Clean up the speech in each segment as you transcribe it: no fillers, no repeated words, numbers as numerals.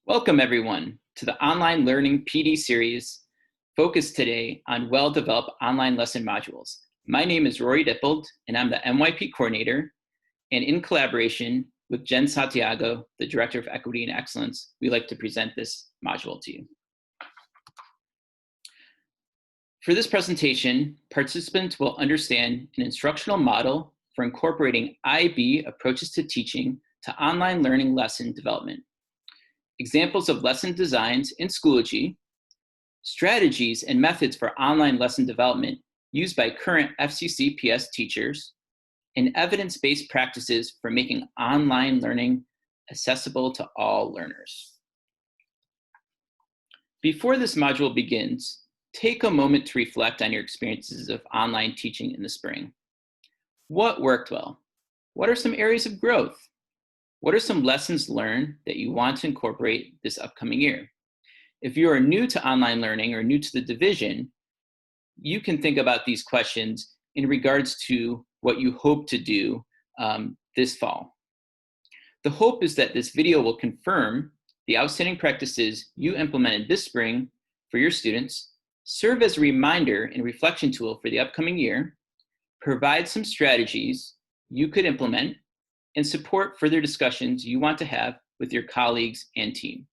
Welcome everyone to the Online Learning PD series focused today on well-developed online lesson modules. My name is Rory Dippold and I'm the MYP coordinator, and in collaboration with Jen Santiago, the Director of Equity and Excellence, we'd like to present this module to you. For this presentation, participants will understand an instructional model for incorporating IB approaches to teaching to online learning lesson development, examples of lesson designs in Schoology, strategies and methods for online lesson development used by current FCCPS teachers, and evidence-based practices for making online learning accessible to all learners. Before this module begins, take a moment to reflect on your experiences of online teaching in the spring. What worked well? What are some areas of growth? What are some lessons learned that you want to incorporate this upcoming year? If you are new to online learning or new to the division, you can think about these questions in regards to what you hope to do this fall. The hope is that this video will confirm the outstanding practices you implemented this spring for your students, serve as a reminder and reflection tool for the upcoming year, provide some strategies you could implement, and support further discussions you want to have with your colleagues and team.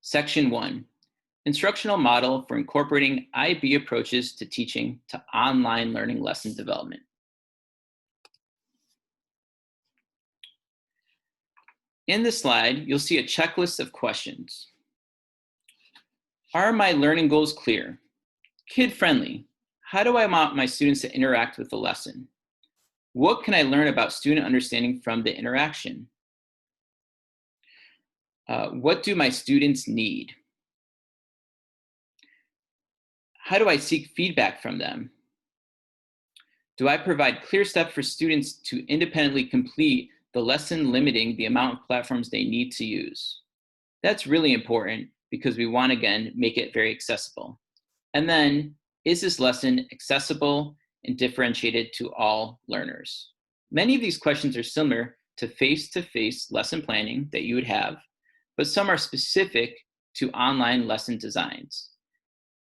Section 1, Instructional Model for Incorporating IB Approaches to Teaching to Online Learning Lesson Development. In this slide, you'll see a checklist of questions. Are my learning goals clear? Kid-friendly. How do I want my students to interact with the lesson? What can I learn about student understanding from the interaction? What do my students need? How do I seek feedback from them? Do I provide clear steps for students to independently complete the lesson, limiting the amount of platforms they need to use? That's really important because we want, again, make it very accessible. And then, is this lesson accessible and differentiated to all learners? Many of these questions are similar to face-to-face lesson planning that you would have, but some are specific to online lesson designs.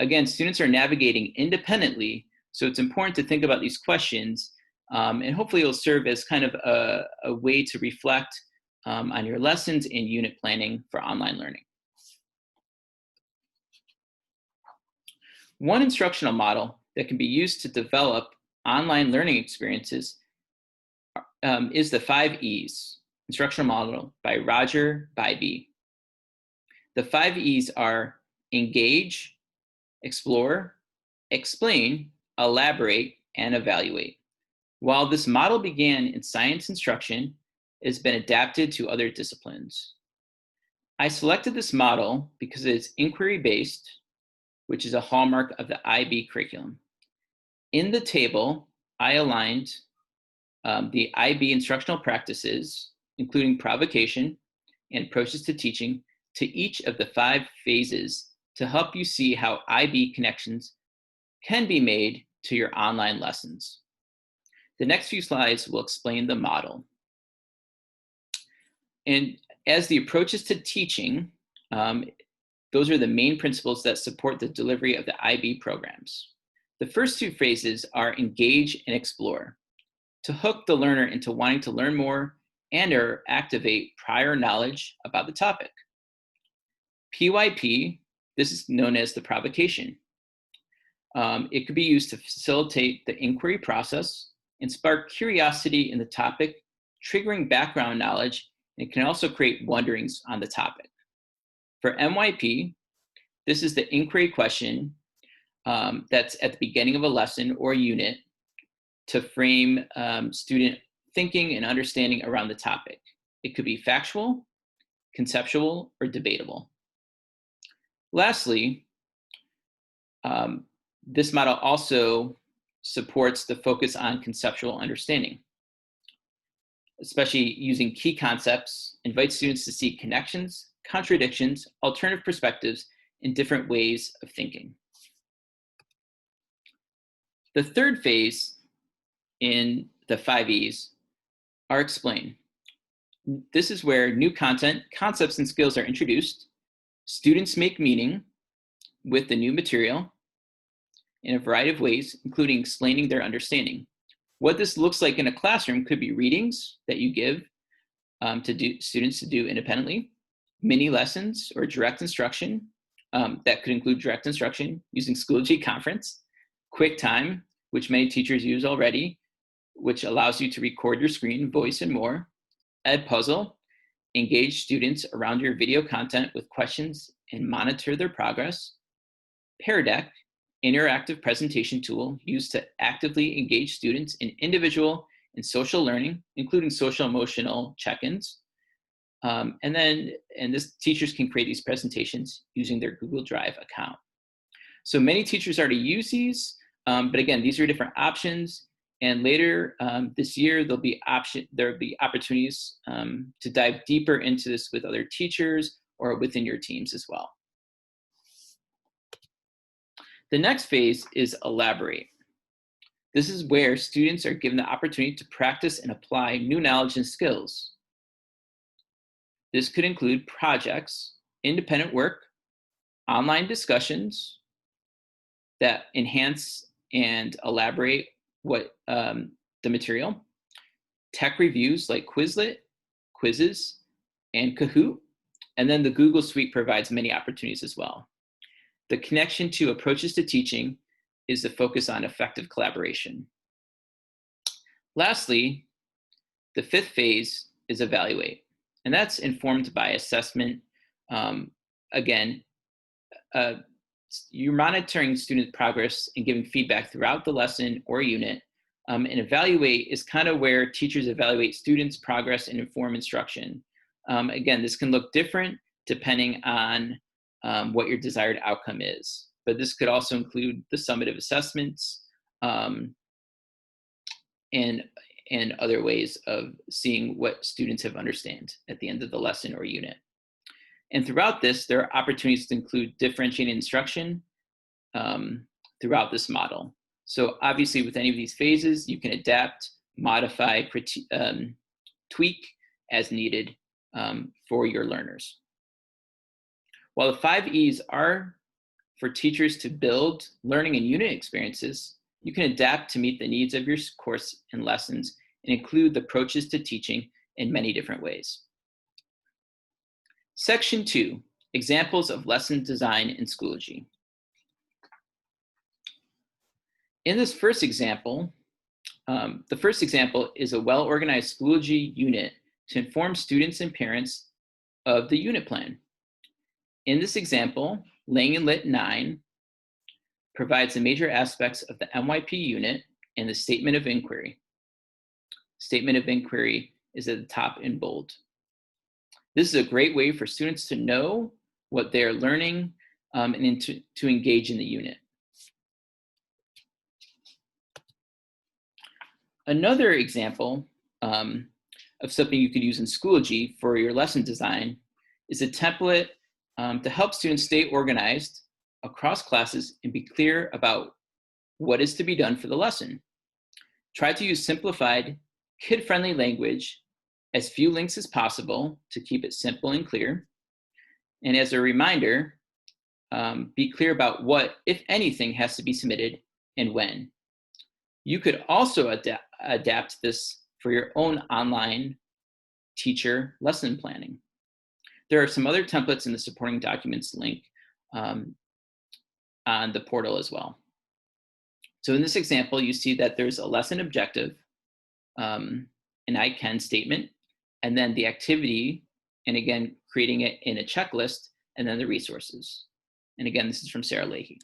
Again, students are navigating independently, so it's important to think about these questions, and hopefully it'll serve as kind of a way to reflect on your lessons and unit planning for online learning. One instructional model that can be used to develop online learning experiences is the 5 E's instructional model by Roger Bybee. The 5 E's are engage, explore, explain, elaborate, and evaluate. While this model began in science instruction, it has been adapted to other disciplines. I selected this model because it is inquiry-based, which is a hallmark of the IB curriculum. In the table, I aligned the IB instructional practices, including provocation and approaches to teaching, to each of the 5 phases to help you see how IB connections can be made to your online lessons. The next few slides will explain the model. And as the approaches to teaching, those are the main principles that support the delivery of the IB programs. The first 2 phases are engage and explore, to hook the learner into wanting to learn more and or activate prior knowledge about the topic. PYP, this is known as the provocation. It could be used to facilitate the inquiry process and spark curiosity in the topic, triggering background knowledge, and it can also create wonderings on the topic. For MYP, this is the inquiry question that's at the beginning of a lesson or unit to frame student thinking and understanding around the topic. It could be factual, conceptual, or debatable. Lastly, this model also supports the focus on conceptual understanding, especially using key concepts, invites students to see connections, contradictions, alternative perspectives, and different ways of thinking. The third phase in the 5 E's are explain. This is where new content, concepts, and skills are introduced. Students make meaning with the new material in a variety of ways, including explaining their understanding. What this looks like in a classroom could be readings that you give students to do independently, mini lessons or direct instruction that could include direct instruction using Schoology Conference, QuickTime, which many teachers use already, which allows you to record your screen, voice, and more, Edpuzzle, engage students around your video content with questions and monitor their progress, Pear Deck, interactive presentation tool used to actively engage students in individual and social learning, including social emotional check-ins. This teachers can create these presentations using their Google Drive account. So many teachers already use these, but again, these are different options. And later this year, there'll be opportunities to dive deeper into this with other teachers or within your teams as well. The next phase is elaborate. This is where students are given the opportunity to practice and apply new knowledge and skills. This could include projects, independent work, online discussions that enhance and elaborate what the material, tech reviews like Quizlet, quizzes, and Kahoot, and then the Google Suite provides many opportunities as well. The connection to approaches to teaching is the focus on effective collaboration. Lastly, the fifth phase is evaluate, and that's informed by assessment. You're monitoring student progress and giving feedback throughout the lesson or unit. And evaluate is kind of where teachers evaluate students' progress and inform instruction. Again, this can look different depending on what your desired outcome is. But this could also include the summative assessments and other ways of seeing what students have understand at the end of the lesson or unit. And throughout this, there are opportunities to include differentiated instruction throughout this model. So obviously with any of these phases, you can adapt, modify, tweak as needed for your learners. While the 5 E's are for teachers to build learning and unit experiences, you can adapt to meet the needs of your course and lessons and include the approaches to teaching in many different ways. Section 2, examples of lesson design in Schoology. In this first example, the first example is a well-organized Schoology unit to inform students and parents of the unit plan. In this example, Lang and Lit 9 provides the major aspects of the MYP unit and the statement of inquiry. Statement of inquiry is at the top in bold. This is a great way for students to know what they're learning and to engage in the unit. Another example of something you could use in Schoology for your lesson design is a template to help students stay organized across classes and be clear about what is to be done for the lesson. Try to use simplified, kid-friendly language, as few links as possible to keep it simple and clear. And as a reminder, be clear about what, if anything, has to be submitted and when. You could also adapt this for your own online teacher lesson planning. There are some other templates in the supporting documents link on the portal as well. So in this example, you see that there's a lesson objective, an I can statement, and then the activity, and again, creating it in a checklist, and then the resources. And again, this is from Sarah Leahy.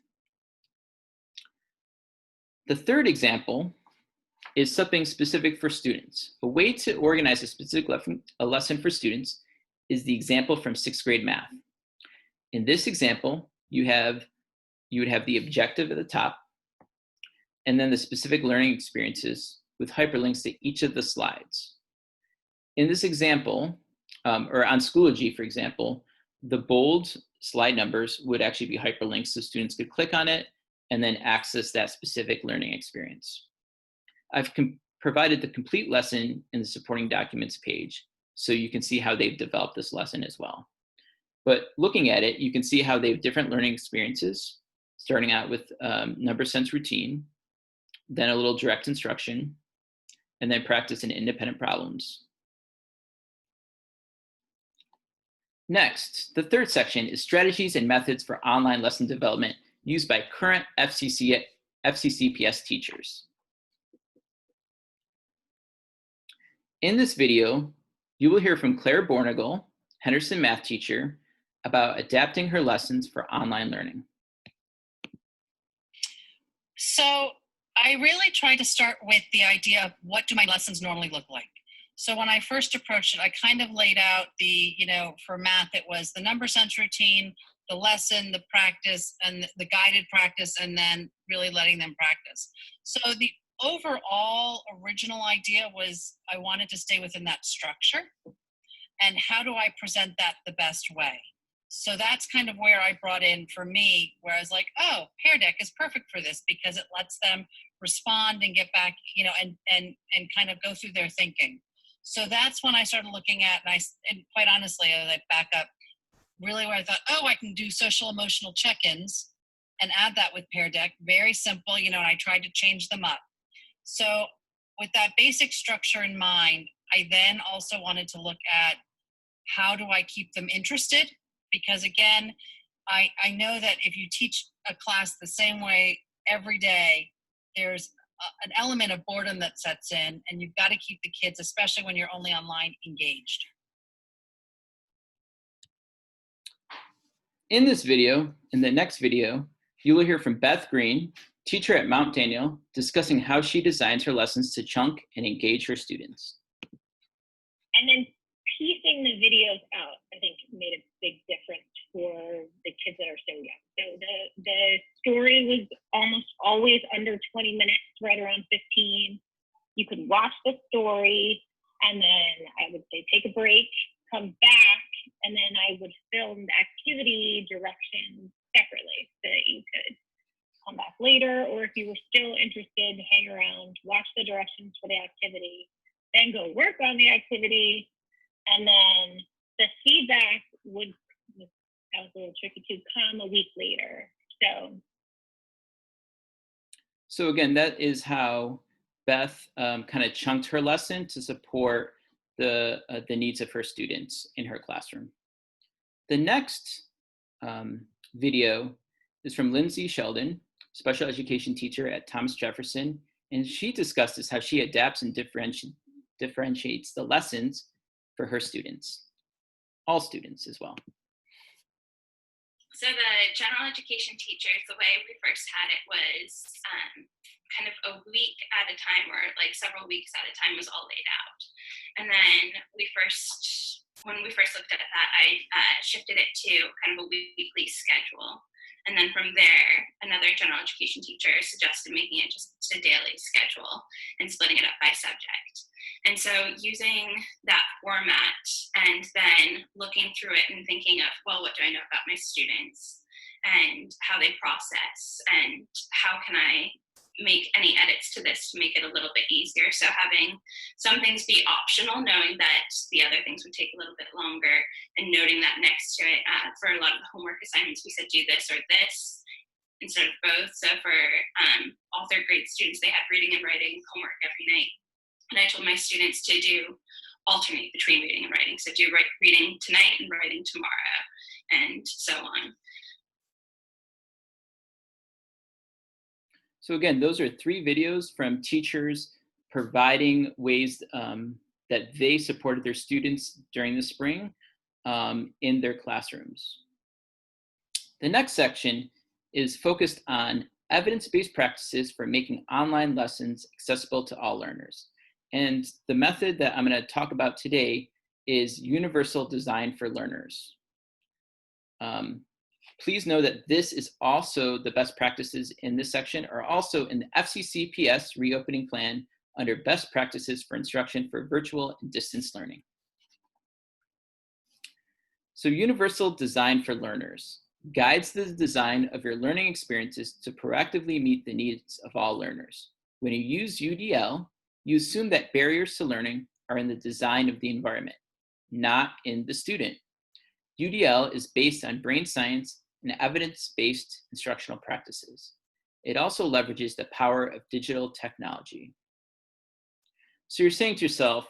The third example is something specific for students. A way to organize a specific lesson for students is the example from 6th grade math. In this example, you would have the objective at the top, and then the specific learning experiences with hyperlinks to each of the slides. In this example, or on Schoology, for example, the bold slide numbers would actually be hyperlinks so students could click on it and then access that specific learning experience. I've provided the complete lesson in the supporting documents page, so you can see how they've developed this lesson as well. But looking at it, you can see how they have different learning experiences, starting out with number sense routine, then a little direct instruction, and then practice and independent problems. Next, the third section is strategies and methods for online lesson development used by current FCCPS teachers. In this video, you will hear from Claire Bornagel, Henderson math teacher, about adapting her lessons for online learning. So I really try to start with the idea of what do my lessons normally look like. So when I first approached it, I kind of laid out the, for math, it was the number sense routine, the lesson, the practice, and the guided practice, and then really letting them practice. So the overall original idea was I wanted to stay within that structure. And how do I present that the best way? So that's kind of where I brought in for me, where I was like, oh, Pear Deck is perfect for this because it lets them respond and get back, and kind of go through their thinking. So that's when I started looking at, and quite honestly, as I back up, really where I thought, oh, I can do social emotional check-ins and add that with Pear Deck. Very simple, and I tried to change them up. So with that basic structure in mind, I then also wanted to look at how do I keep them interested? Because again, I know that if you teach a class the same way every day, there's an element of boredom that sets in, and you've got to keep the kids, especially when you're only online, engaged. In this video, in the next video, you will hear from Beth Green, teacher at Mount Daniel, discussing how she designs her lessons to chunk and engage her students. And then piecing the videos out, I think, made a big difference for the kids that are so young. So the story was almost always under 20 minutes, right around 15. You could watch the story, and then I would say take a break, come back, and then I would film the activity directions separately so that you could come back later, or if you were still interested, hang around, watch the directions for the activity, then go work on the activity. And then the feedback would, that was a little tricky to come a week later. So again, that is how Beth kind of chunked her lesson to support the needs of her students in her classroom. The next video is from Lindsay Sheldon, special education teacher at Thomas Jefferson, and she discusses how she adapts and differentiates the lessons for her students, all students as well. So the general education teachers, the way we first had it was kind of a week at a time, or like several weeks at a time was all laid out. And then when we first looked at that, I shifted it to kind of a weekly schedule. And then from there, another general education teacher suggested making it just a daily schedule and splitting it up by subject. And so using that format and then looking through it and thinking of, well, what do I know about my students and how they process, and how can I make any edits to this to make it a little bit easier. So having some things be optional, knowing that the other things would take a little bit longer, and noting that next to it. For a lot of the homework assignments, we said do this or this instead of both. So for all third grade students, they had reading and writing homework every night. And I told my students to alternate between reading and writing. So do reading tonight and writing tomorrow, and so on. So again, those are 3 videos from teachers providing ways that they supported their students during the spring in their classrooms. The next section is focused on evidence-based practices for making online lessons accessible to all learners. And the method that I'm going to talk about today is universal design for learners. Please know that this is also the best practices in this section are also in the FCCPS reopening plan under best practices for instruction for virtual and distance learning. So universal design for learners guides the design of your learning experiences to proactively meet the needs of all learners. When you use UDL, you assume that barriers to learning are in the design of the environment. not in the student. UDL is based on brain science and evidence-based instructional practices. It also leverages the power of digital technology. So you're saying to yourself,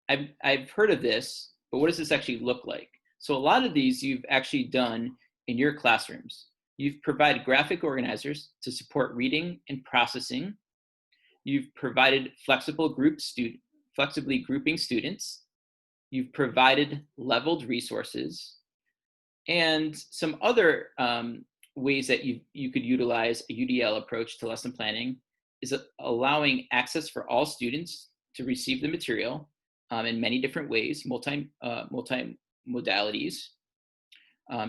I've heard of this, but what does this actually look like? So a lot of these you've actually done in your classrooms. You've provided graphic organizers to support reading and processing. You've provided flexibly grouping students. You've provided leveled resources. And some other ways that you could utilize a UDL approach to lesson planning is allowing access for all students to receive the material in many different ways, multi-modalities.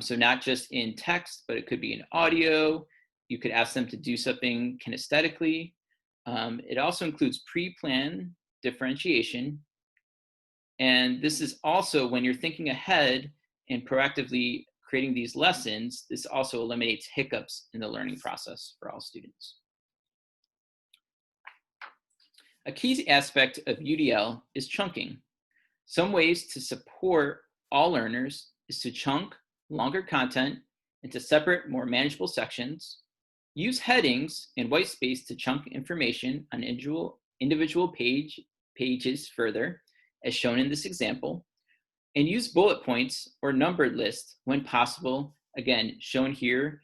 So not just in text, but it could be in audio. You could ask them to do something kinesthetically. It also includes pre-plan differentiation. And this is also when you're thinking ahead and proactively creating these lessons, this also eliminates hiccups in the learning process for all students. A key aspect of UDL is chunking. Some ways to support all learners is to chunk longer content into separate, more manageable sections. Use headings and white space to chunk information on individual pages further, as shown in this example. And use bullet points or numbered lists when possible, again, shown here,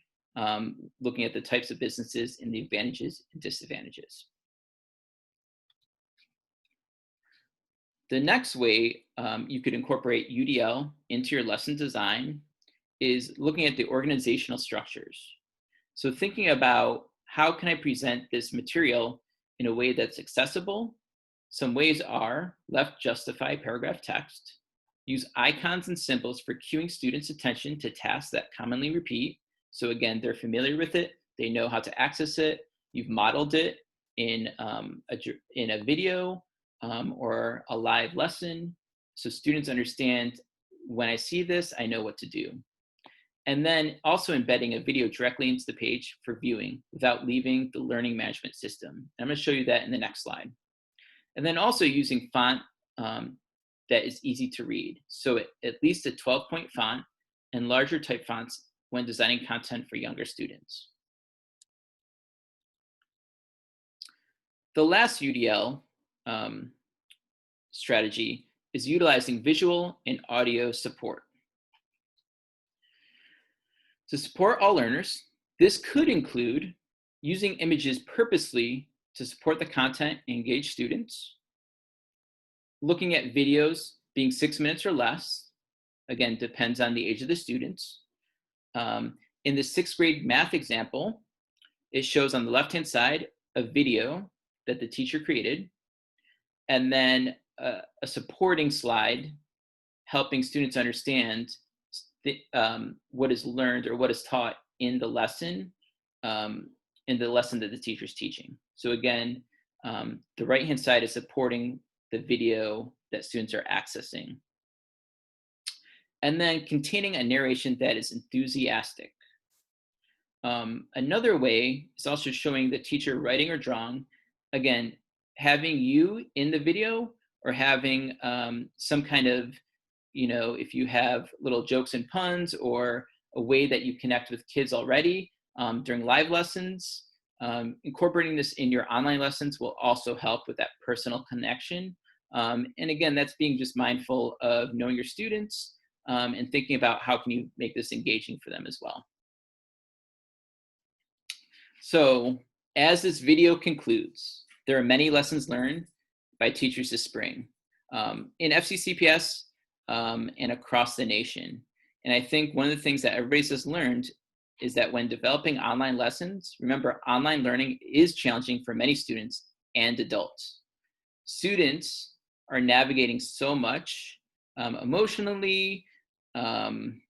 looking at the types of businesses and the advantages and disadvantages. The next way you could incorporate UDL into your lesson design is looking at the organizational structures. So thinking about how can I present this material in a way that's accessible. Some ways are left justify paragraph text, use icons and symbols for cueing students' attention to tasks that commonly repeat. So again, they're familiar with it, they know how to access it, you've modeled it in a video or a live lesson, so students understand when I see this, I know what to do. And then also embedding a video directly into the page for viewing without leaving the learning management system. I'm going to show you that in the next slide. And then also using font that is easy to read. So at least a 12-point font and larger type fonts when designing content for younger students. The last UDL strategy is utilizing visual and audio support. To support all learners, this could include using images purposely to support the content and engage students, looking at videos being 6 minutes or less, again, depends on the age of the students. In the 6th grade math example, it shows on the left-hand side a video that the teacher created, and then a supporting slide helping students understand what is learned or what is taught in the lesson that the teacher is teaching. So again, the right-hand side is supporting the video that students are accessing. And then containing a narration that is enthusiastic. Another way is also showing the teacher writing or drawing. Again, having you in the video or having some kind of, if you have little jokes and puns or a way that you connect with kids already during live lessons, incorporating this in your online lessons will also help with that personal connection. And again, that's being just mindful of knowing your students and thinking about how can you make this engaging for them as well. So as this video concludes, there are many lessons learned by teachers this spring in FCCPS and across the nation. And I think one of the things that everybody's just learned is that when developing online lessons, remember, online learning is challenging for many students and adults. Students are navigating so much emotionally and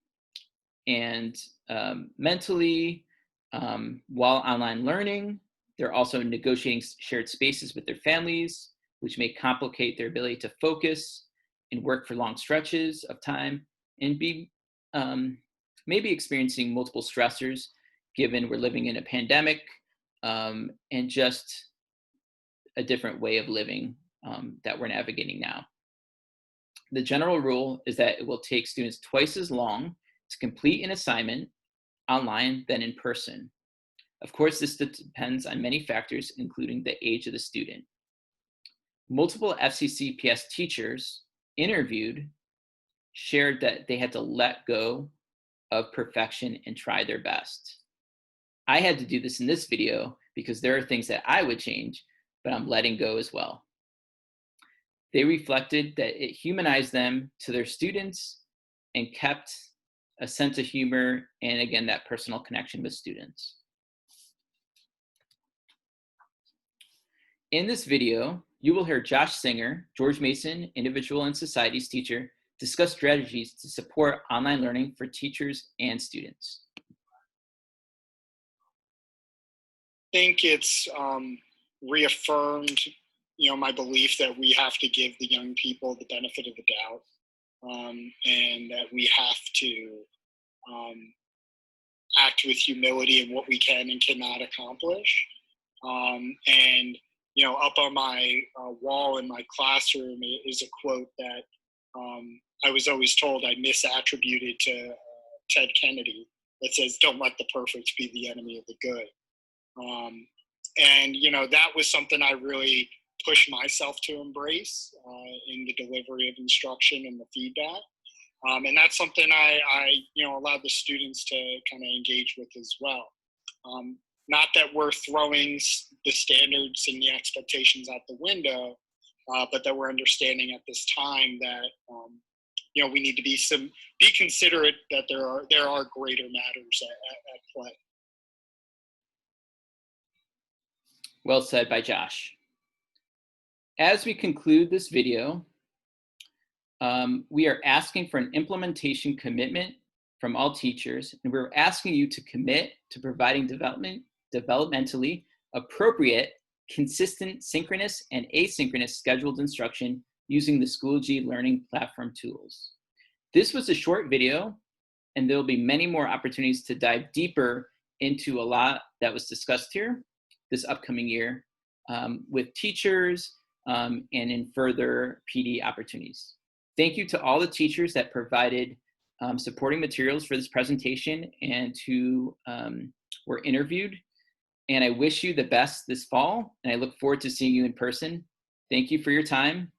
mentally while online learning. They're also negotiating shared spaces with their families, which may complicate their ability to focus and work for long stretches of time, and be maybe experiencing multiple stressors given we're living in a pandemic and just a different way of living that we're navigating now. The general rule is that it will take students twice as long to complete an assignment online than in person. Of course, this depends on many factors, including the age of the student. Multiple FCCPS teachers interviewed shared that they had to let go of perfection and try their best. I had to do this in this video because there are things that I would change, but I'm letting go as well. They reflected that it humanized them to their students and kept a sense of humor and, again, that personal connection with students. In this video, you will hear Josh Singer, George Mason Individual and Societies teacher, discuss strategies to support online learning for teachers and students. I think it's reaffirmed, my belief that we have to give the young people the benefit of the doubt, and that we have to act with humility in what we can and cannot accomplish. And up on my wall in my classroom is a quote that I was always told I misattributed to Ted Kennedy that says, "Don't let the perfect be the enemy of the good." And that was something I really pushed myself to embrace in the delivery of instruction and the feedback. And that's something I allowed the students to kind of engage with as well. Not that we're throwing the standards and the expectations out the window, but that we're understanding at this time that we need to be considerate that there are greater matters at play. Well said by Josh. As we conclude this video, we are asking for an implementation commitment from all teachers, and we're asking you to commit to providing developmentally appropriate, consistent, synchronous, and asynchronous scheduled instruction using the Schoology learning platform tools. This was a short video, and there will be many more opportunities to dive deeper into a lot that was discussed here this upcoming year with teachers and in further PD opportunities. Thank you to all the teachers that provided supporting materials for this presentation and who were interviewed. And I wish you the best this fall, and I look forward to seeing you in person. Thank you for your time.